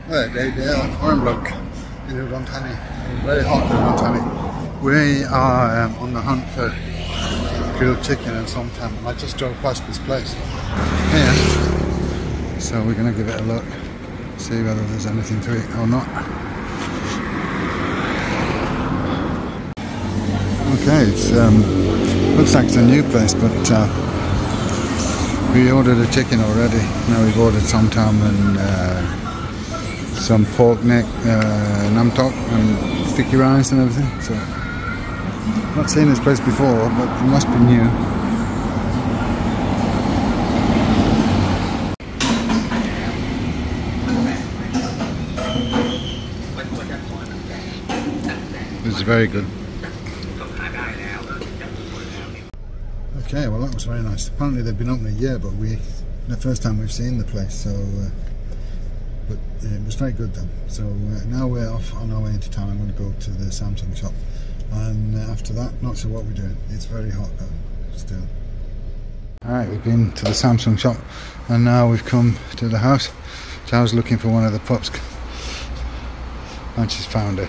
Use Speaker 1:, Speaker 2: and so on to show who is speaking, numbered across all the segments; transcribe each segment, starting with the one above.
Speaker 1: Right, they are Foreign Bloke in Udontani. Very hot in Udontani. We are on the hunt for grilled chicken and Songkran, and I just drove past this place here. So we're going to give it a look, see whether there's anything to eat or not. Okay, it's looks like it's a new place, but we ordered a chicken already. Now we've ordered Songkran and some pork neck, nam tok and sticky rice and everything. So, not seen this place before, but it must be new. This is very good. Okay, well that was very nice. Apparently they've been open a year, but the first time we've seen the place, so but it was very good then. So now we're off on our way into town. I'm going to go to the Samsung shop, and after that, not sure what we're doing. It's very hot though, still. Alright, we've been to the Samsung shop, and now we've come to the house. So I was looking for one of the pups, and she's found her.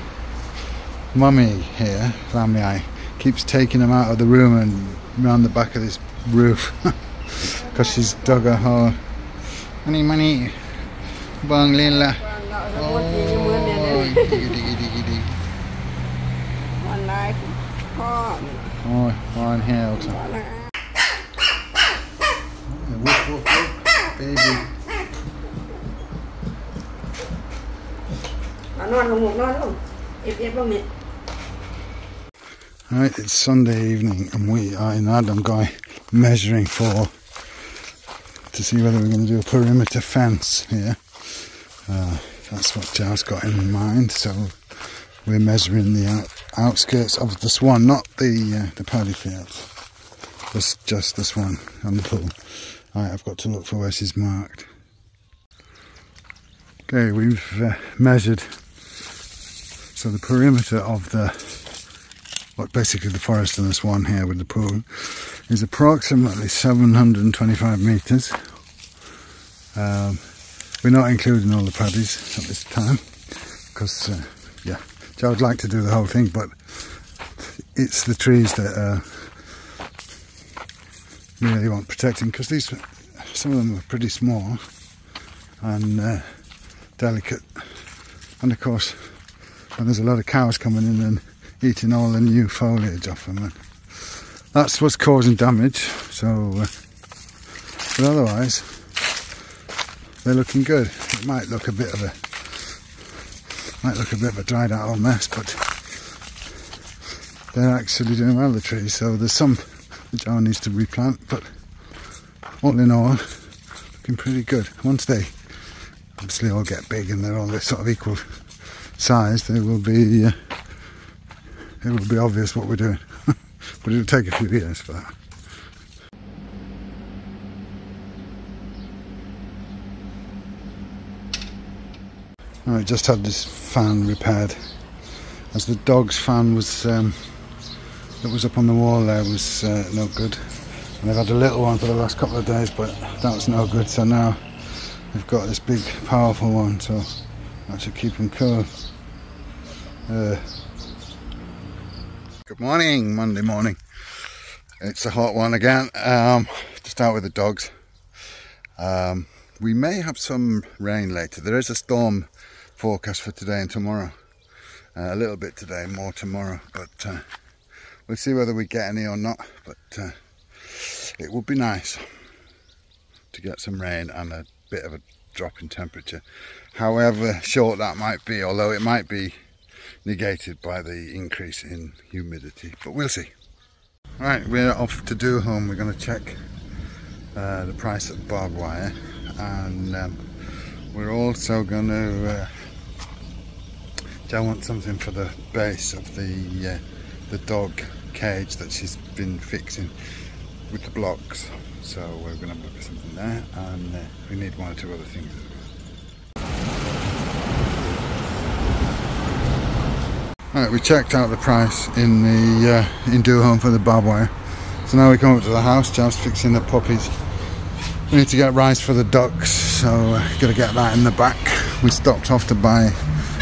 Speaker 1: Mummy here, Lammy, keeps taking them out of the room and round the back of this roof because she's dug a hole. Money. Bang Lila. Oh, one here also. Baby. Alright, it's Sunday evening and we are in Adamgai measuring to see whether we're going to do a perimeter fence here. That's what Giles got in mind, so we're measuring the outskirts of the Swan, not the paddy fields. Just the Swan and the pool. Alright, I've got to look for where she's marked. Okay, we've measured, so the perimeter of basically the forest and the Swan here with the pool is approximately 725 metres. We're not including all the paddies at this time because, yeah, I would like to do the whole thing, but it's the trees that really want protecting, because some of them are pretty small and delicate, and of course when there's a lot of cows coming in and eating all the new foliage off them, and that's what's causing damage. So but otherwise they're looking good. It might look a bit of a dried out old mess, but they're actually doing well, the trees. So there's some which Joe needs to replant, but all in all, looking pretty good. Once they obviously all get big and they're all sort of equal size, it will be obvious what we're doing. But it'll take a few years for that. I just had this fan repaired, as the dog's fan was that was up on the wall there was no good, and I've had a little one for the last couple of days, but that was no good. So now we've got this big powerful one, so that should keep him cool. Good morning, Monday morning. It's a hot one again. To start with the dogs, we may have some rain later. There is a storm forecast for today and tomorrow. A little bit today, more tomorrow, but we'll see whether we get any or not. But it would be nice to get some rain and a bit of a drop in temperature, however short that might be, although it might be negated by the increase in humidity, but we'll see. Right, we're off to do home. We're going to check the price of barbed wire, and we're also going to I want something for the base of the dog cage that she's been fixing with the blocks, so we're going to book something there, and we need one or two other things as well. Right, we checked out the price in the do home for the barbed wire, so now we come up to the house. Just fixing the puppies. We need to get rice for the ducks, so got to get that in the back. we stopped off to buy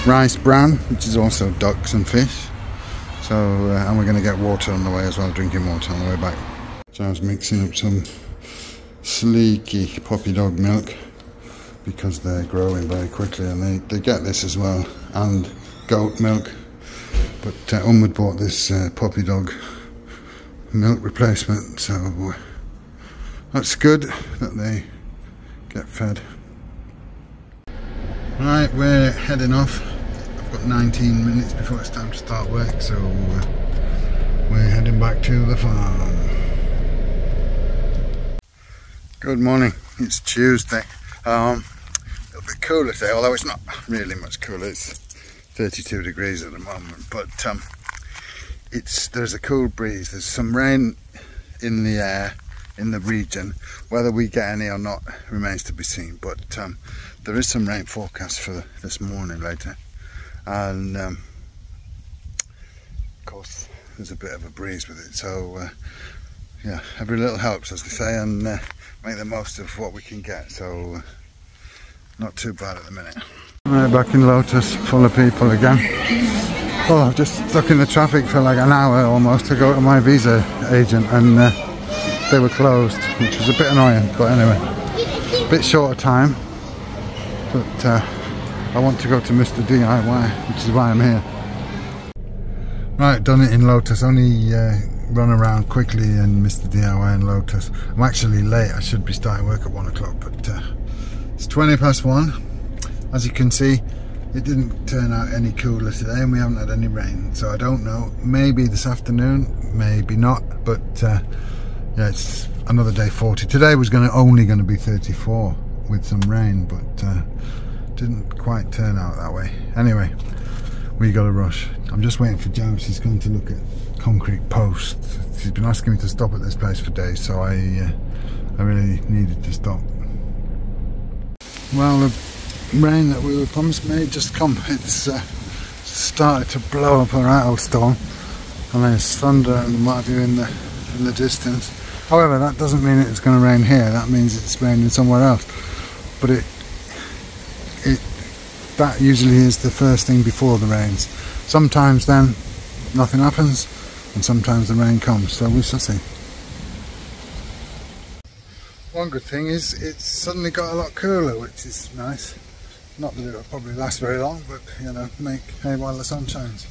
Speaker 1: rice bran, which is also ducks and fish. So, and we're going to get water on the way as well, drinking water on the way back. So I was mixing up some sleeky puppy dog milk because they're growing very quickly, and they get this as well, and goat milk. But Umwood bought this puppy dog milk replacement, so that's good that they get fed. Right, we're heading off. I've got 19 minutes before it's time to start work, so we're heading back to the farm. Good morning, it's Tuesday. A little bit cooler today, although it's not really much cooler. It's 32 degrees at the moment, but there's a cool breeze. There's some rain in the air in the region. Whether we get any or not remains to be seen, but there is some rain forecast for this morning later, and of course there's a bit of a breeze with it, so yeah, every little helps, as they say, and make the most of what we can get. So not too bad at the minute. Right, back in Lotus, full of people again. Oh, I've just stuck in the traffic for like an hour almost to go to my visa agent, and they were closed, which was a bit annoying, but anyway, a bit short of time. But I want to go to Mr. DIY, which is why I'm here. Right, done it in Lotus. Only run around quickly in Mr. DIY in Lotus. I'm actually late. I should be starting work at 1 o'clock, but it's 20 past 1. As you can see, it didn't turn out any cooler today, and we haven't had any rain, so I don't know. Maybe this afternoon, maybe not, but yeah, it's another day 40. Today was only going to be 34 with some rain, but didn't quite turn out that way. Anyway, we got to rush. I'm just waiting for Jav. She's going to look at concrete posts. She's been asking me to stop at this place for days, so I really needed to stop. Well, the rain that we were promised may just come. It's started to blow up a rattlestorm, and there's thunder and what have you in the distance. However, that doesn't mean it's going to rain here. That means it's raining somewhere else. But that usually is the first thing before the rains. Sometimes then nothing happens, and sometimes the rain comes, so we shall see. One good thing is it's suddenly got a lot cooler, which is nice. Not that it will probably last very long, but you know, make hay while the sun shines.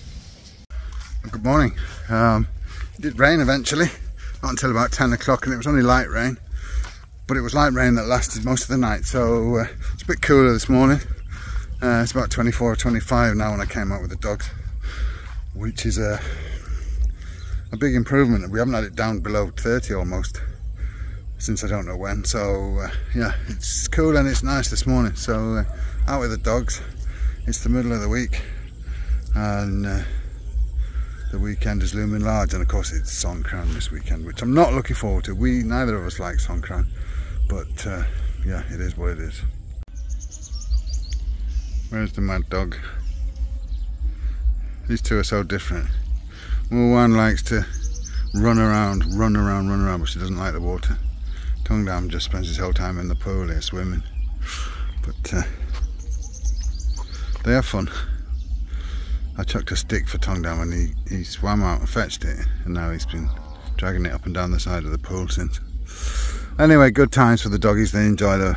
Speaker 1: Good morning. It did rain eventually, not until about 10 o'clock, and it was only light rain. But it was light rain that lasted most of the night, so it's a bit cooler this morning. It's about 24 or 25 now when I came out with the dogs, which is a big improvement. We haven't had it down below 30 almost since I don't know when, so yeah, it's cool and it's nice this morning. So out with the dogs. It's the middle of the week, and the weekend is looming large, and of course it's Songkran this weekend, which I'm not looking forward to. Neither of us like Songkran, but yeah, it is what it is. Where's the mad dog? These two are so different. One likes to run around, but she doesn't like the water. Tongdam just spends his whole time in the pool here swimming. But they have fun. I chucked a stick for Tongdam and he swam out and fetched it, and now he's been dragging it up and down the side of the pool since. Anyway, good times for the doggies. They enjoy the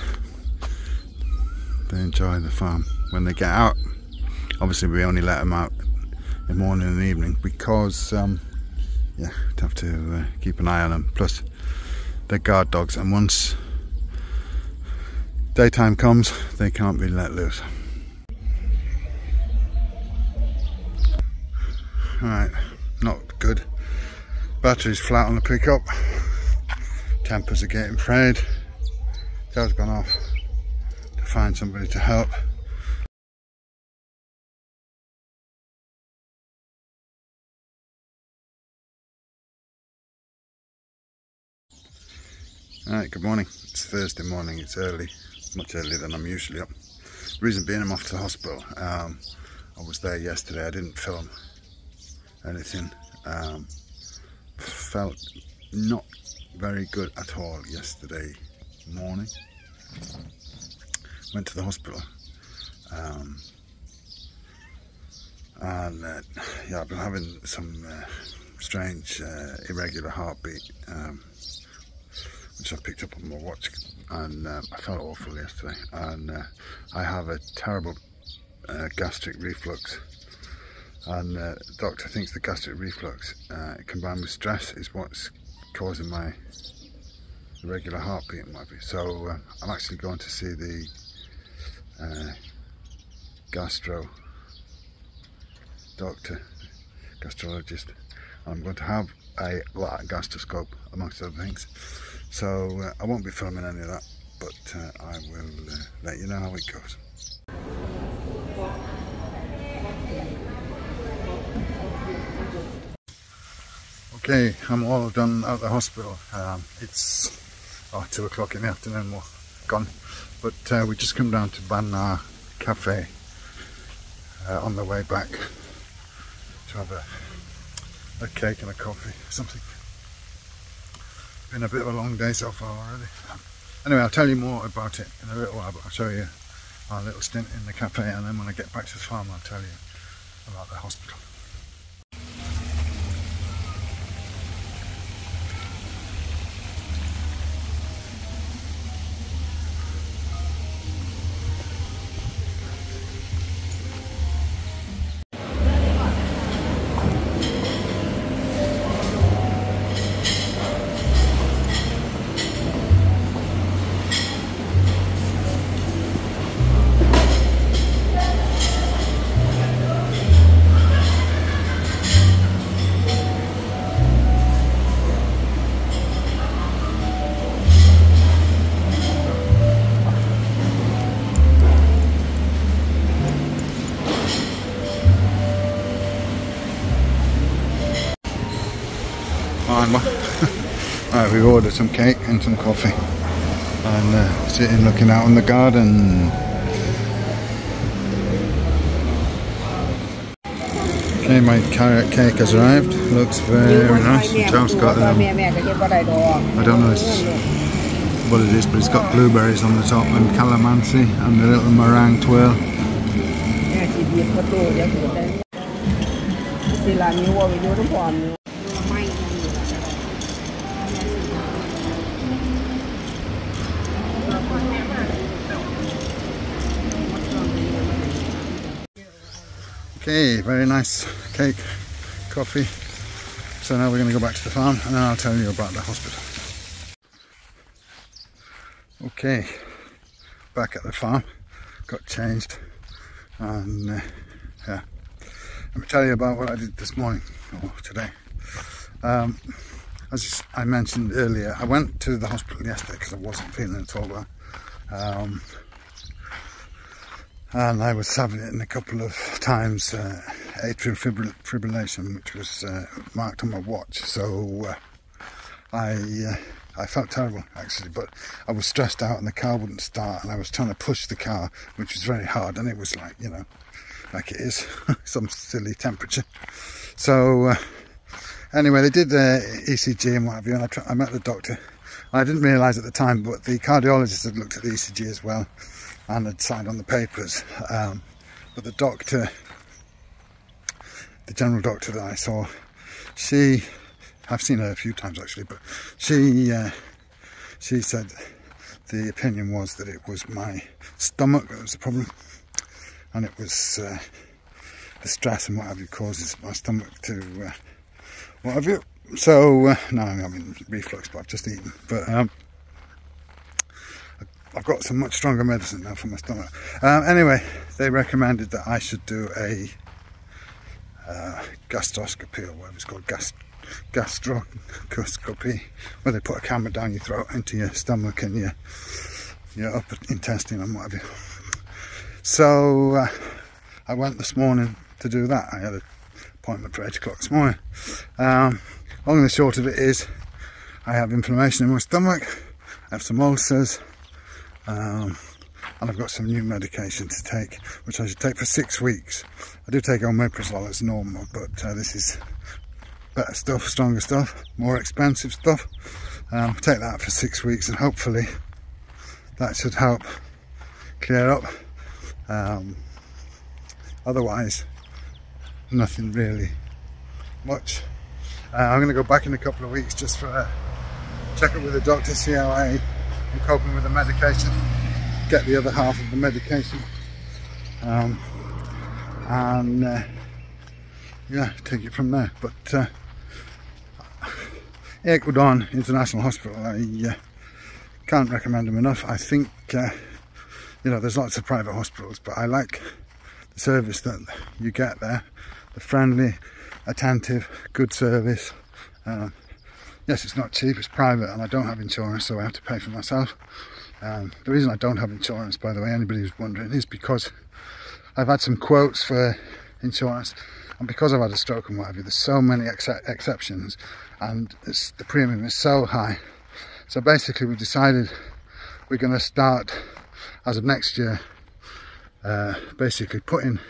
Speaker 1: farm when they get out. Obviously we only let them out in the morning and the evening because yeah, we'd have to keep an eye on them. Plus they're guard dogs, and once daytime comes they can't be let loose. Right, not good. Battery's flat on the pickup. Tempers are getting frayed. Dad's gone off to find somebody to help. Alright, good morning. It's Thursday morning, it's early, much earlier than I'm usually up. Reason being, I'm off to the hospital. I was there yesterday, I didn't film anything. Felt not very good at all yesterday morning. Went to the hospital. And yeah, I've been having some strange irregular heartbeat, which I picked up on my watch, and I felt awful yesterday. And I have a terrible gastric reflux, and the doctor thinks the gastric reflux combined with stress is what's causing my irregular heartbeat and what have you. So I'm actually going to see the gastrologist. I'm going to have a gastroscope amongst other things, so I won't be filming any of that, but I will let you know how it goes. Okay, I'm all done at the hospital. It's 2 o'clock in the afternoon, we're gone, but we just come down to Banna Cafe on the way back to have a cake and a coffee or something. Been a bit of a long day so far already. Anyway, I'll tell you more about it in a little while, but I'll show you our little stint in the cafe, and then when I get back to the farm I'll tell you about the hospital. Right, we've ordered some cake and some coffee, and sitting looking out on the garden. Okay, my carrot cake has arrived. Looks very nice. Charles got I don't know what it is, but it's got blueberries on the top and calamansi and a little meringue twirl. Okay, very nice cake, coffee. So now we're going to go back to the farm, and then I'll tell you about the hospital. Okay, back at the farm, got changed, and yeah, let me tell you about what I did this morning, or today. As I mentioned earlier, I went to the hospital yesterday because I wasn't feeling at all well. And I was having it in a couple of times, atrial fibrillation, which was marked on my watch. So I felt terrible actually, but I was stressed out and the car wouldn't start, and I was trying to push the car, which was very hard, and it was like, you know, like it is, some silly temperature. So anyway, they did the ECG and what have you, and I met the doctor. I didn't realise at the time, but the cardiologist had looked at the ECG as well and had signed on the papers, but the doctor, the general doctor that I saw, I've seen her a few times actually, but she said the opinion was that it was my stomach that was the problem, and it was the stress and what have you causes my stomach to what have you. So no, I'm having reflux, but I've just eaten, but I've got some much stronger medicine now for my stomach. Anyway, they recommended that I should do a gastroscopy, or whatever it's called, gastroscopy, where they put a camera down your throat into your stomach and your upper intestine and whatever. So I went this morning to do that. I had an appointment for 8 o'clock this morning. Long and the short of it is, I have inflammation in my stomach, I have some ulcers, and I've got some new medication to take, which I should take for 6 weeks. I do take omeprazole as normal, but this is better stuff, stronger stuff, more expensive stuff. Take that for 6 weeks, and hopefully that should help clear up Otherwise, nothing really much. I'm going to go back in a couple of weeks just for a check-up with the doctor, see how I'm coping with the medication, get the other half of the medication, and yeah, take it from there. But Ecuador International Hospital, I can't recommend them enough. I think you know, there's lots of private hospitals, but I like the service that you get there. The friendly, attentive, good service. Yes, it's not cheap, it's private, and I don't have insurance, so I have to pay for myself. The reason I don't have insurance, by the way, anybody who's wondering, is because I've had some quotes for insurance, and because I've had a stroke and what have you, there's so many exceptions, and the premium is so high. So basically we decided we're going to start, as of next year, basically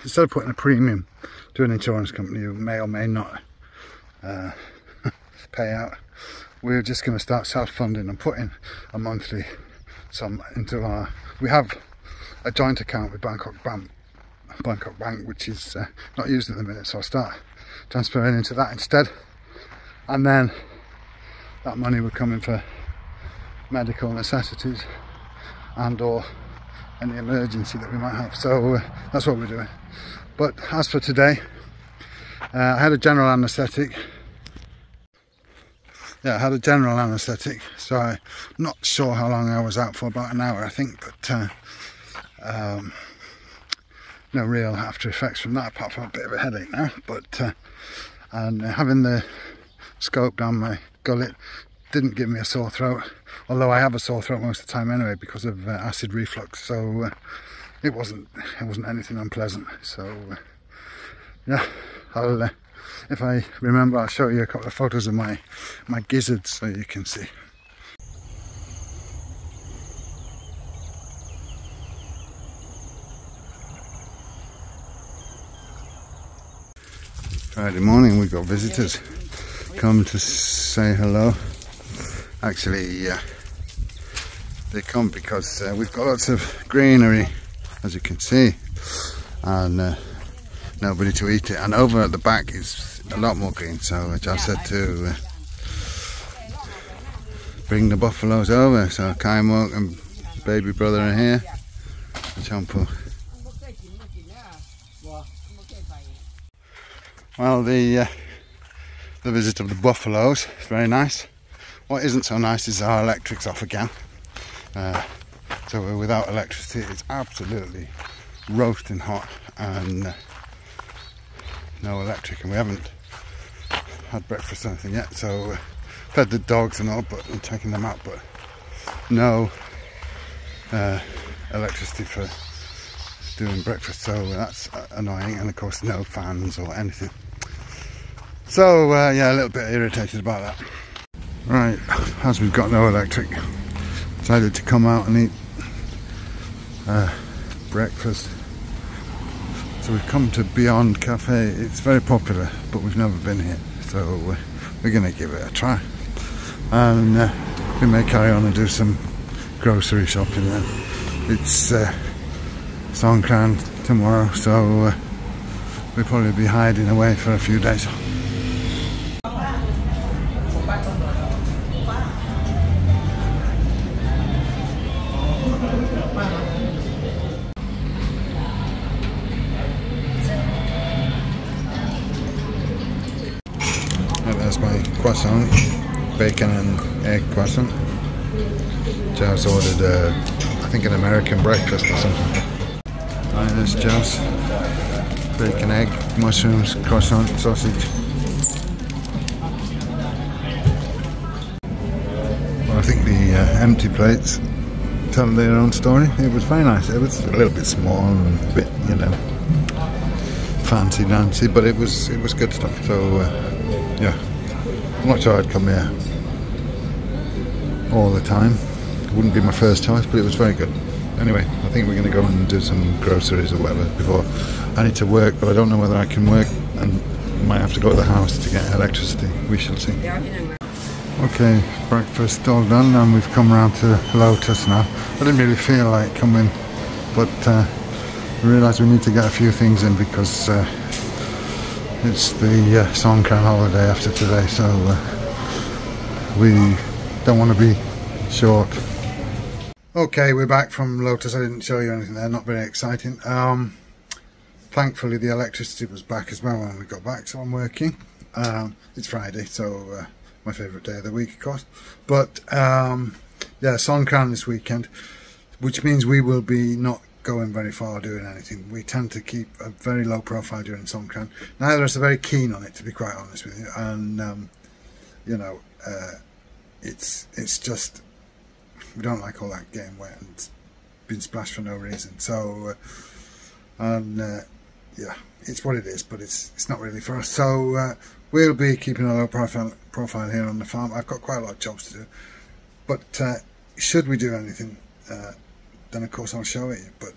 Speaker 1: instead of putting a premium to an insurance company who may or may not pay out, we're just going to start self-funding and putting a monthly sum into our... We have a joint account with Bangkok Bank, which is not used at the minute, so I'll start transferring into that instead, and then that money would come in for medical necessities and or any emergency that we might have. So that's what we're doing. But as for today, I had a general anaesthetic. Yeah, I had a general anaesthetic, so I'm not sure how long I was out for, about an hour I think, but no real after effects from that apart from a bit of a headache now. But and having the scope down my gullet didn't give me a sore throat, although I have a sore throat most of the time anyway because of acid reflux, so it wasn't anything unpleasant. So yeah, I'll if I remember, I'll show you a couple of photos of my gizzards so you can see. Friday morning, we've got visitors come to say hello. Actually, they come because we've got lots of greenery, as you can see, and nobody to eat it. And over at the back is a lot more green, so I just said to bring the buffaloes over. So Kaimok and baby brother are here, Champo. Well, the visit of the buffaloes is very nice. What isn't so nice is our electric's off again. So we're without electricity. It's absolutely roasting hot and no electric, and we haven't had breakfast or anything yet. So fed the dogs and all, but I'm taking them out, but no electricity for doing breakfast. So that's annoying, and of course no fans or anything. So yeah, a little bit irritated about that. Right, as we've got no electric, decided to come out and eat breakfast. So we've come to Beyond Cafe. It's very popular, but we've never been here, so we're going to give it a try. And we may carry on and do some grocery shopping then. It's Songkran tomorrow, so we'll probably be hiding away for a few days. That's my croissant, bacon and egg croissant. Joe's ordered I think an American breakfast or something. Right, there's Joe's. Bacon, egg, mushrooms, croissant, sausage. Well, I think the empty plates tell their own story. It was very nice. It was a little bit small and a bit, you know, fancy-dancy, but it was good stuff. So yeah, I'm not sure I'd come here all the time. It wouldn't be my first choice, but it was very good. Anyway, I think we're going to go and do some groceries or whatever before. I need to work, but I don't know whether I can work, and might have to go to the house to get electricity. We shall see. Okay, breakfast all done, and we've come around to Lotus now. I didn't really feel like coming, but I realise we need to get a few things in because it's the Songkran holiday after today, so we don't want to be short. Okay, we're back from Lotus. I didn't show you anything there, not very exciting. Thankfully the electricity was back as well when we got back, so I'm working. It's Friday, so my favourite day of the week, of course. But yeah, Songkran this weekend, which means we will be not going very far doing anything. We tend to keep a very low profile during Songkran. Neither of us are very keen on it, to be quite honest with you, and you know, it's just, we don't like all that getting wet and being splashed for no reason. So yeah, it's what it is, but it's not really for us. So we'll be keeping a low profile here on the farm. I've got quite a lot of jobs to do, but should we do anything, then of course I'll show it you. But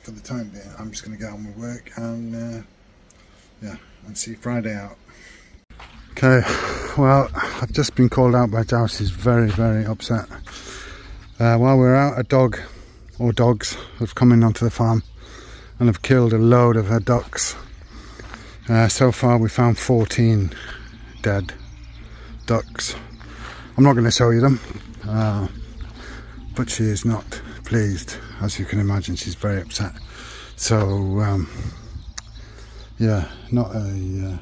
Speaker 1: for the time being, I'm just going to get on with work and yeah, and see Friday out. Okay, well, I've just been called out by Joust. He's very, very upset. While we're out, a dog, or dogs, have come in onto the farm and have killed a load of her ducks. So far we found 14 dead ducks. I'm not going to show you them, but she is not pleased, as you can imagine. She's very upset. So yeah, not a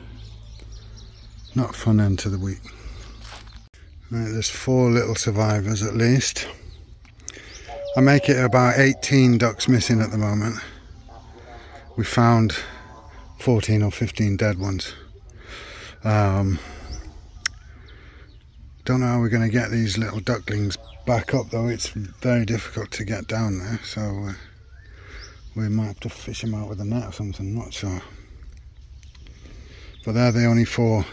Speaker 1: fun end to the week. Right, there's 4 little survivors at least. I make it about 18 ducks missing at the moment. We found 14 or 15 dead ones. Don't know how we're going to get these little ducklings back up though. It's very difficult to get down there, so we might have to fish them out with a net or something, not sure. But they're the only 4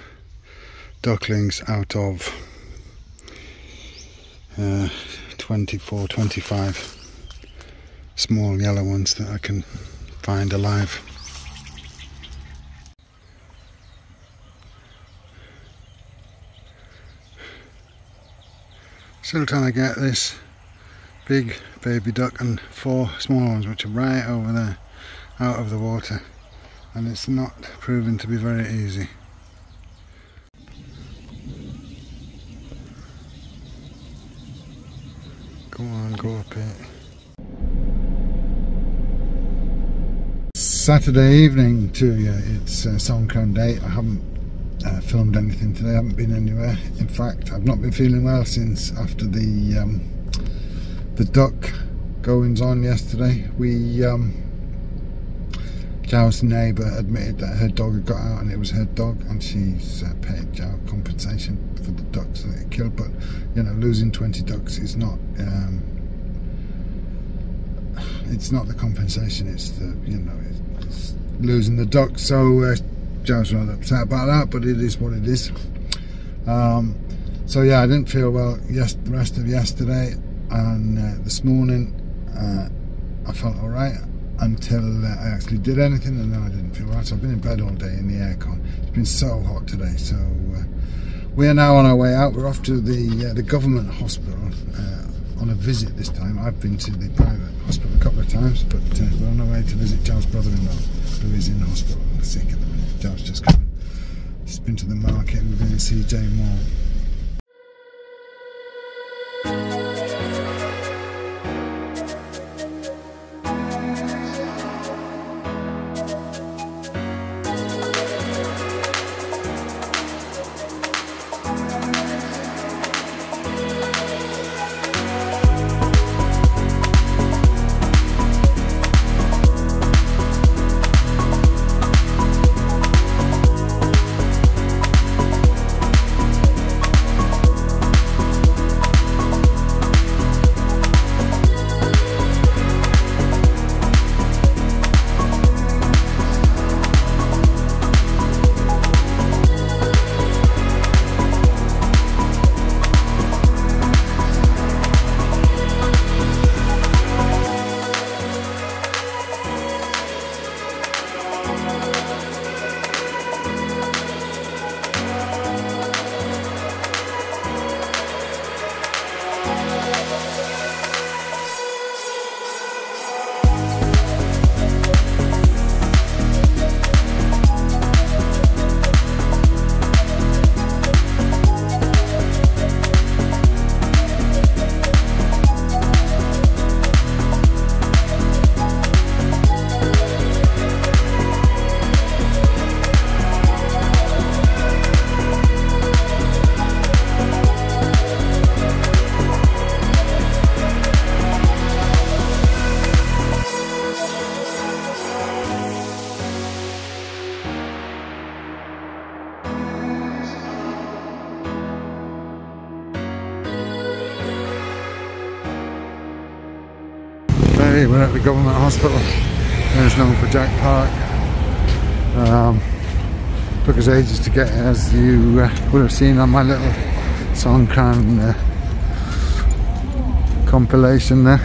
Speaker 1: ducklings out of 24, 25 small yellow ones that I can find alive. Still trying to get this big baby duck and 4 small ones which are right over there out of the water, and it's not proving to be very easy. Go on, go up it. Saturday evening to you. It's Songkran Day. I haven't filmed anything today. I haven't been anywhere. In fact, I've not been feeling well since after the duck goings on yesterday. Zhao's neighbour admitted that her dog had got out and it was her dog, and she's paid Zhao compensation for the ducks that it killed. But you know, losing 20 ducks is not it's not the compensation, it's the, you know, it's losing the ducks. So Zhao's rather upset about that, but it is what it is. So yeah, I didn't feel well the rest of yesterday, and this morning I felt alright until I actually did anything, and then I didn't feel right. So I've been in bed all day in the aircon. It's been so hot today. So we are now on our way out. We're off to the government hospital on a visit this time. I've been to the private hospital a couple of times, but we're on our way to visit Zhao's brother-in-law, who is in hospital sick at the minute. Zhao's just coming. He's been to the market. We're going to see Jay Moore. see, we're at the government hospital. There's known for Jack Park. Took us ages to get, as you would have seen on my little Songkran compilation there.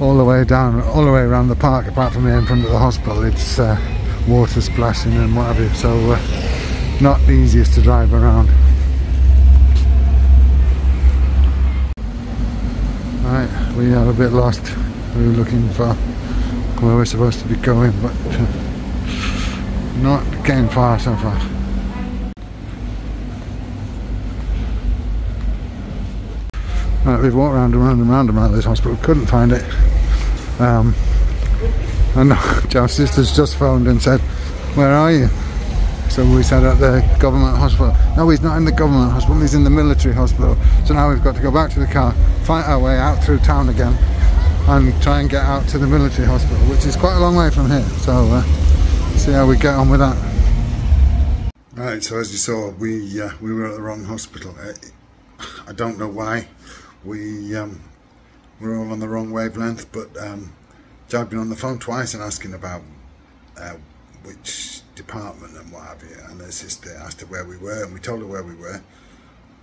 Speaker 1: All the way down, all the way around the park, apart from here in front of the hospital. It's water splashing and what have you, so not the easiest to drive around. Right, we are a bit lost. We were looking for where we're supposed to be going, but not getting far so far. Right, we've walked round and round and round about this hospital, couldn't find it. And Joe's sister's just phoned and said, "Where are you?" So we said at the government hospital. No, he's not in the government hospital, he's in the military hospital. So now we've got to go back to the car, fight our way out through town again, and try and get out to the military hospital, which is quite a long way from here. So see how we get on with that. Right, so as you saw, we were at the wrong hospital. I don't know why. We're all on the wrong wavelength, but Joe had been on the phone twice and asking about which department and what have you, and her sister asked her where we were, and we told her where we were,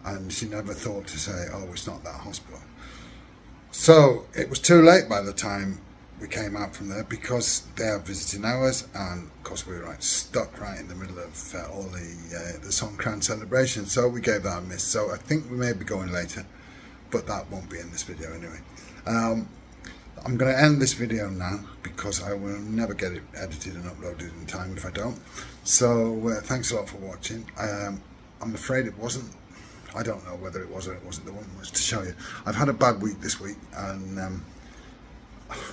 Speaker 1: and she never thought to say, "Oh, it's not that hospital." So it was too late by the time we came out from there, because they have visiting hours, and of course we were stuck right in the middle of all the Songkran celebration, so we gave that a miss. So I think we may be going later, but that won't be in this video anyway. I'm going to end this video now, because I will never get it edited and uploaded in time if I don't. So thanks a lot for watching. I'm afraid it wasn't, I don't know whether it was or it wasn't the one was to show you. I've had a bad week this week, and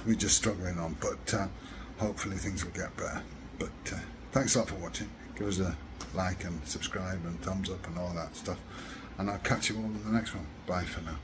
Speaker 1: we're just struggling on, but hopefully things will get better. But thanks a lot for watching. Give us a like and subscribe and thumbs up and all that stuff, and I'll catch you all in the next one. Bye for now.